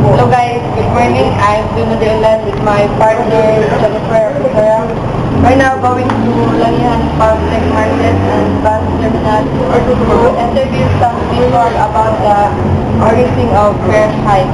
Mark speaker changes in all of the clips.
Speaker 1: Hello guys, good morning. I'm Dumadelan with my partner Jennifer Rivera. Right now going to Langihan Public Market and Bus Terminal to interview some people about the origin of fair hike.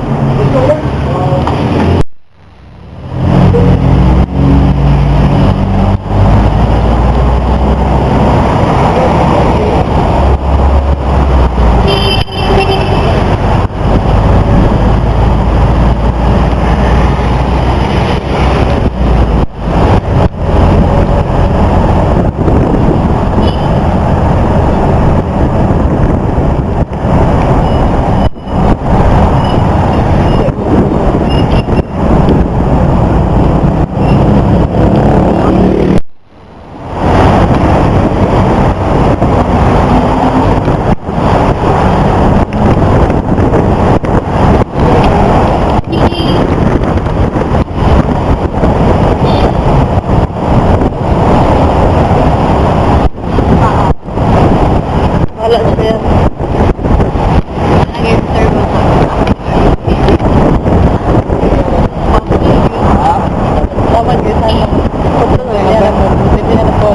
Speaker 1: Wala siya. Nag-serve mo sa dapat kita pagtuloy yan ako. Hindi na po.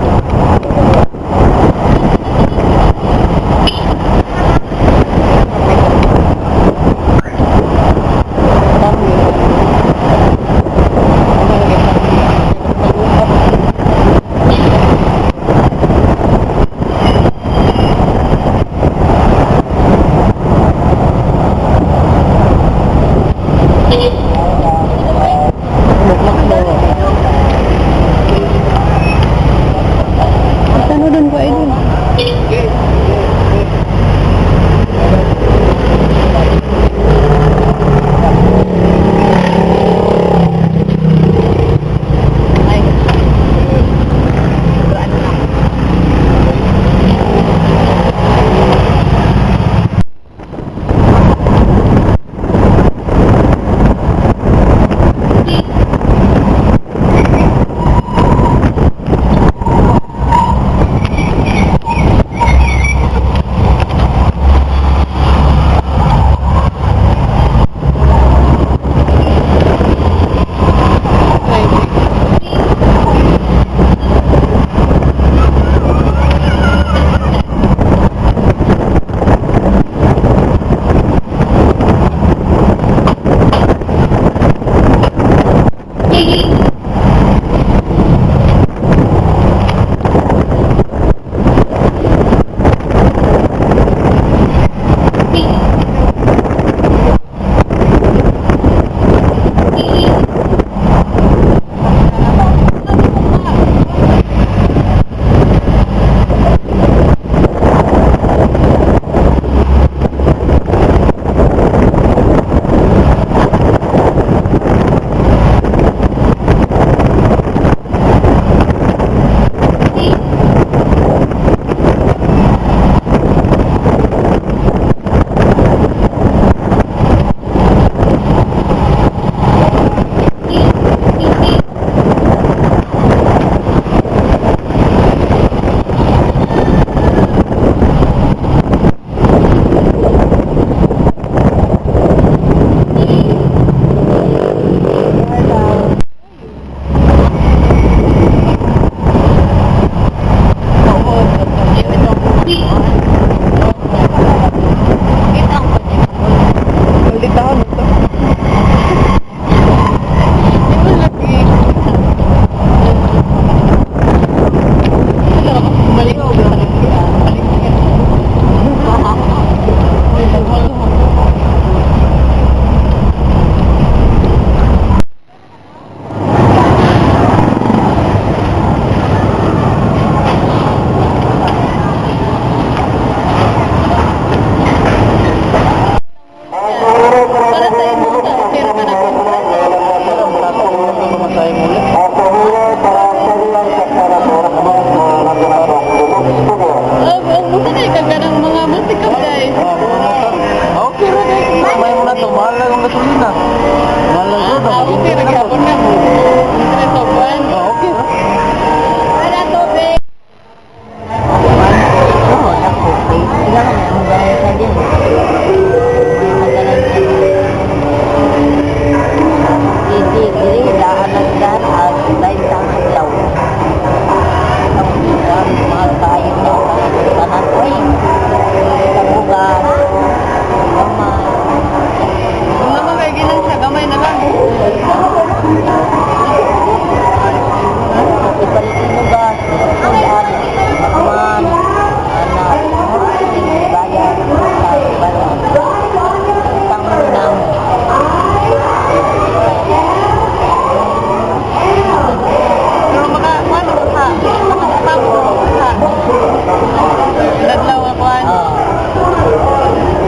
Speaker 1: Dadlaw ako ano.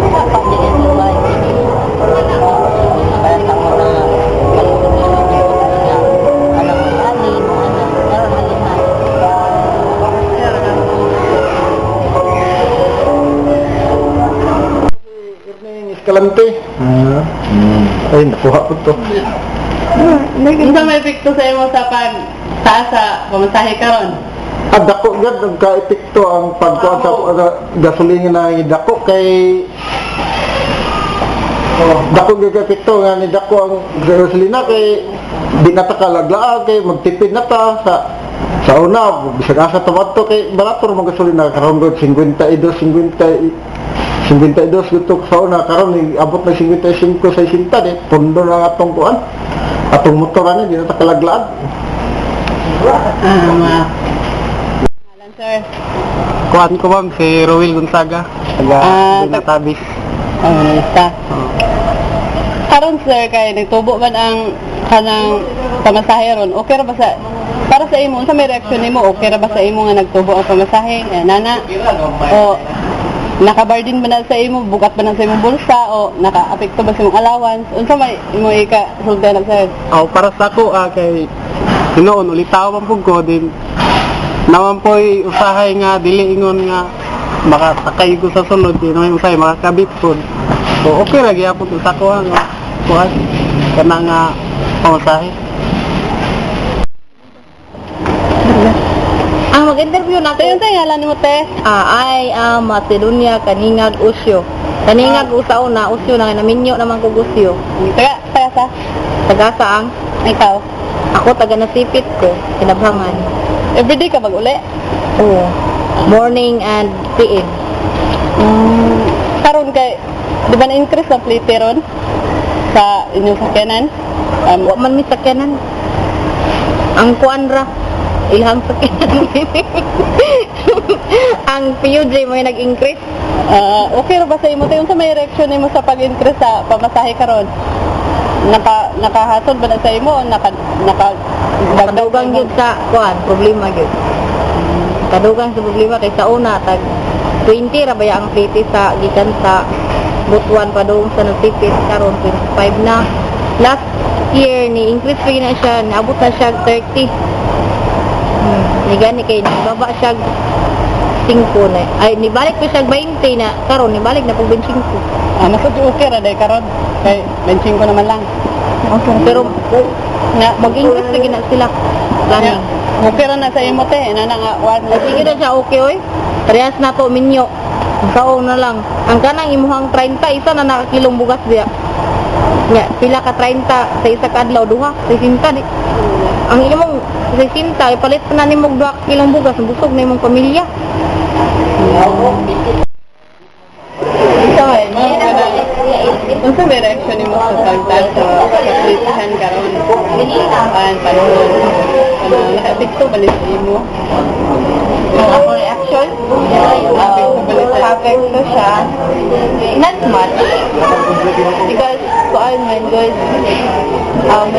Speaker 2: Dapat din ito ba? Kaya sa mga malulog na niya. Alam mo, alin, meron alin na.
Speaker 3: Escalante. Ay, nakuha ko to.
Speaker 1: Unsa may epekto sa imo sa sa pamasahe karon?
Speaker 3: Dako gad nagka-epekto ang pagkuha sa gasolina na dako kay dako gag-epekto nga ni dako ang gasolina kay di na ta kalaglaan kay magtipid na ta sa una bisag asa tawadto kay barato ra gasolina karon gud 52 gutok sa una karon abot na 55 sa 60 di pundo na atong kuan atong motor ani di na ta kalaglaan.
Speaker 1: Sir.
Speaker 3: Kuan ko bang si Roel Gonzaga taga Binatabis.
Speaker 1: Nalista. Karon sir kay nagtubo man ang kanang pamasahe ron. Okay ra ba sa para sa imo unsa may reaksyon nimo? Okay ra ba sa imo nga nagtubo ang pamasahe? Nana. O nakabar-din ba na sa imo? Bugat ba na sa imong bulsa o naka-apekto ba sa imong allowance? Unsa may imo sultan sir?
Speaker 3: Para sa ako kay tinuon ulitaw man pug ko din naman po'y usahay nga dili ingon nga makasakay ko sa sunod di naman usahay makakabit po so okay ra gyapon sa ko nga kuan kana nga pamasahe.
Speaker 2: Mag-interview na
Speaker 1: Tayo tayo ngalan mo te?
Speaker 2: I am Macedonia Kaningag Usyo. Kaningag usauna Usyo na naminyo naman ko Usyo.
Speaker 1: Taga sa?
Speaker 2: Taga saang?
Speaker 1: Ikaw?
Speaker 2: Ako taga Nasipit ko, Kinabhangan.
Speaker 1: Everyday ka mag-uli?
Speaker 2: Oo. Morning and PM.
Speaker 1: Karon kay di ba na-increase ang plate ron sa inyong sakyanan?
Speaker 2: Wa man mi sakyanan. Ang kuanra ilhang sakyanan. Ang PUJ mo yung nag-increase.
Speaker 1: Okay ra ba sa imo tayo? Unsa may reaksyon nimo sa pag-increase sa pamasahe karon? Nakahatod ba na sa imo o
Speaker 2: Kadugang yun sa kuan, problema yun. Kadugang sa problema kay sa una tag 20 ra baya ang plate sa gikan sa Butuan pa doon sa Nasipit karon 25 na. Last year ni increase pa na siya, naabot na siya 30. Ni gani kay baba siya 5 na. Ay nibalik pa siya 20 na karon nibalik na pag 25.
Speaker 1: Mas okay ra day karon. Kay 25 naman lang.
Speaker 2: Okay. Pero mag-increase lagi na sila. Planning.
Speaker 1: Okay ra na sa imo te, na nga
Speaker 2: Sige na siya okay oy. Parehas na to minyo. Sao na lang. Ang kanang imuhang 30 isa na nakakilong bugas diya. Nya pila ka 30 sa isa ka adlaw duha, 60 di. Ang imong 60 ipalit pa na nimo 2 kilong bugas, busog na imong pamilya.
Speaker 1: Unsa may reaksyon nimo sa pagdal sa platihan karon? Panahon. Naka-epekto ba sa imo?
Speaker 2: Ako reaction?
Speaker 1: Apekto siya.
Speaker 2: Not much.
Speaker 1: Because kuan man guys,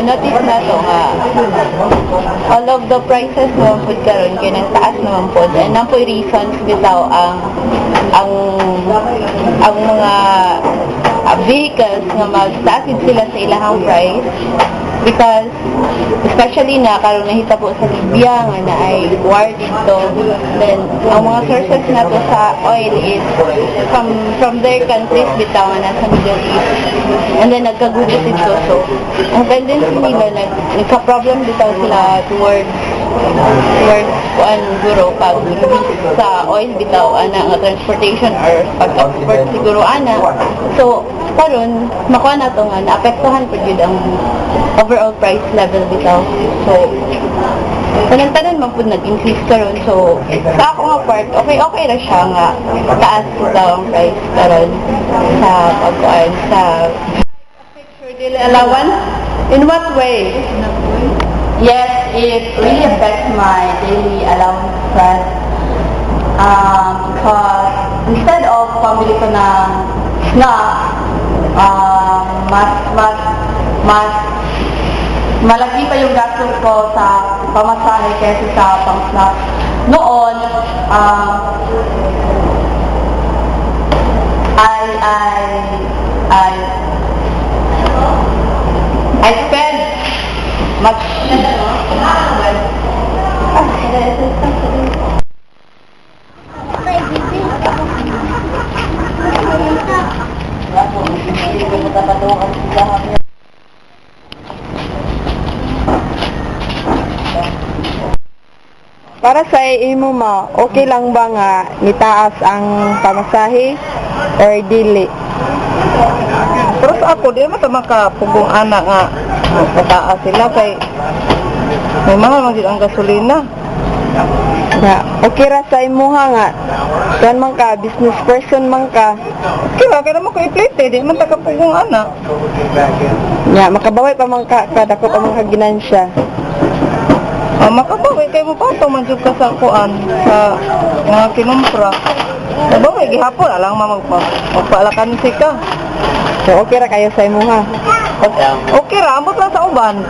Speaker 1: notice na to nga all of the prices naman po karon kay nang taas naman po. And ang po reasons bitaw ang mga vehicles nga magtaas sila sa ilahang price because especially na karon nahita po sa Libya nga na ay war dito, then ang mga sources na to sa oil is from their countries bitaw nga nasa Middle East, and then nagkagugot dito, so ang tendency nila nagka-problem bitaw sila towards guro pag sa oil bitaw ana nga transportation or pag-export siguro ana, so karon makuha na to nga naapektuhan pud gyud ang overall price level bitaw. So tanan man pud nag-increase karon, so sa ako nga part okay ra siya nga taas bitaw ang price karon sa pagkuan sa picture daily allowance. In what way?
Speaker 2: Yes, it really affects my daily allowance price. Because instead of pambili ko ng snack, mas malaki pa yung gastos ko sa pamasahe kaysa sa pang-snack. Noon,
Speaker 1: I spend much.
Speaker 2: Para sa imo ma, okay lang ba nga nitaas ang pamasahe or dili?
Speaker 1: Pero sa ako, di naman makapugong anak nga kataas sila kay may mahal man ang gasolina.
Speaker 2: Na, okay ra sa imo nga. Kan man ka, business person man ka.
Speaker 1: Kaya naman ko iplite, di man takapugong anak.
Speaker 2: Nya, makabaway pa man ka, dako pa man ka ginansya.
Speaker 1: Makabawi kay mo pa ito man ka sa kuan sa mga kinumpra. Nabawi, gihapon, alang magpaalakan si ka.
Speaker 2: So, okay ra kayo sa imo ha.
Speaker 1: Okay ra, ambot lang sa uban.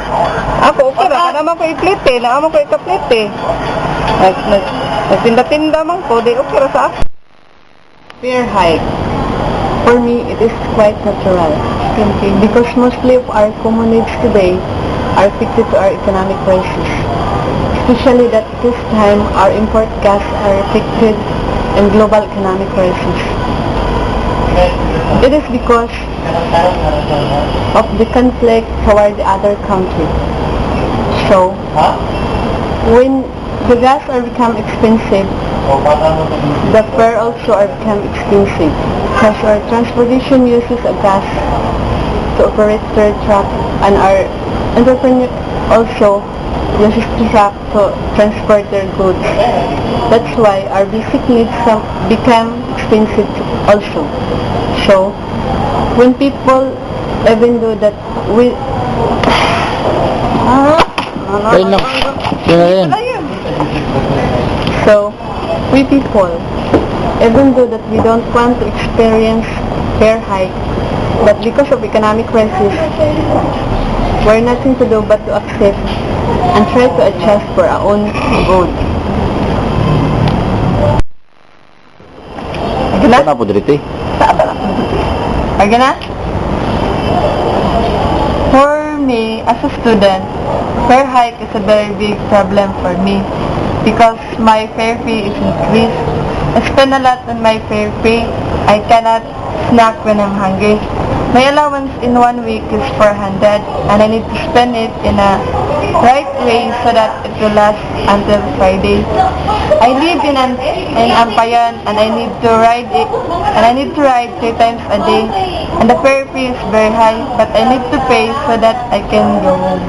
Speaker 1: Ako, okay ra, kada man ko iplite, naamang ko ikaplite. Nagtinda-tinda man ko, di okay ra sa ako.
Speaker 2: Fare hike. For me, it is quite natural. Because mostly of our common needs today are fixed to our economic crisis. Especially that this time our import gas are affected in global economic crisis. It is because of the conflict toward the other country. So, when the gas are become expensive, the fare also are become expensive because our transportation uses a gas to operate their truck, and our entrepreneur also uses truck to transport their goods. That's why our basic needs become expensive also. So, when people, even though that we... So, we people, even though that we don't want to experience fare hike, but because of economic crisis, we're nothing to do but to accept and try to adjust for our own good.
Speaker 3: Ano po dito?
Speaker 2: Again, for me, as a student, fare hike is a very big problem for me because my fare fee is increased. I spend a lot on my fare fee. I cannot snack when I'm hungry. My allowance in 1 week is 400 and I need to spend it in a right way so that it will last until Friday. I live in Ampayan and I need to ride 3 times a day, and the fare fee is very high, but I need to pay so that I can go home.